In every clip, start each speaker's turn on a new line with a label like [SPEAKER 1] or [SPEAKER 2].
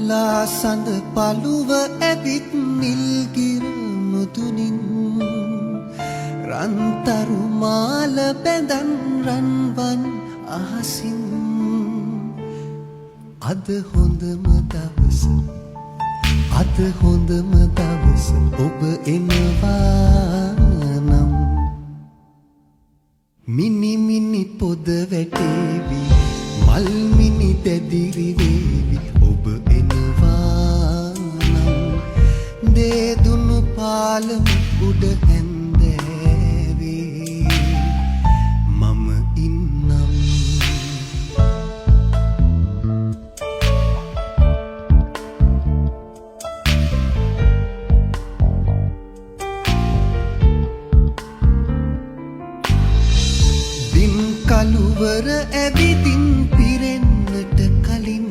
[SPEAKER 1] ලාසඳ පළුව ඇවිත් නිල්ගිර මුතුනින් රන්තරු මාල බැඳන් රන්වන් අහසින් අද හොඳම දවස අද හොඳම දවස ඔබ එනවා නම් මිනි මිනි පොද වැටේවි මල් මිනි දැදිරි වේවි ඔබ එනවා නම් දේදුණු පාලම උඩ හැන්දෑවේ මම ඉන්නම් කළුවර ඇවිදින් පිරෙන්නට කලින්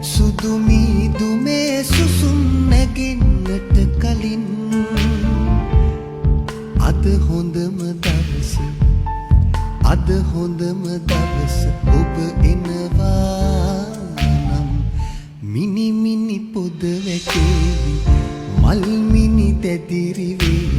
[SPEAKER 1] සුදු මීදුමේ සුසුම් නැගෙන්නට කලින් අද හොඳම දවස අද හොඳම දවස ඔබ එනවා නම් මිනි මිනි පොද වැටේවි මල් මිනි දැදිරි වේ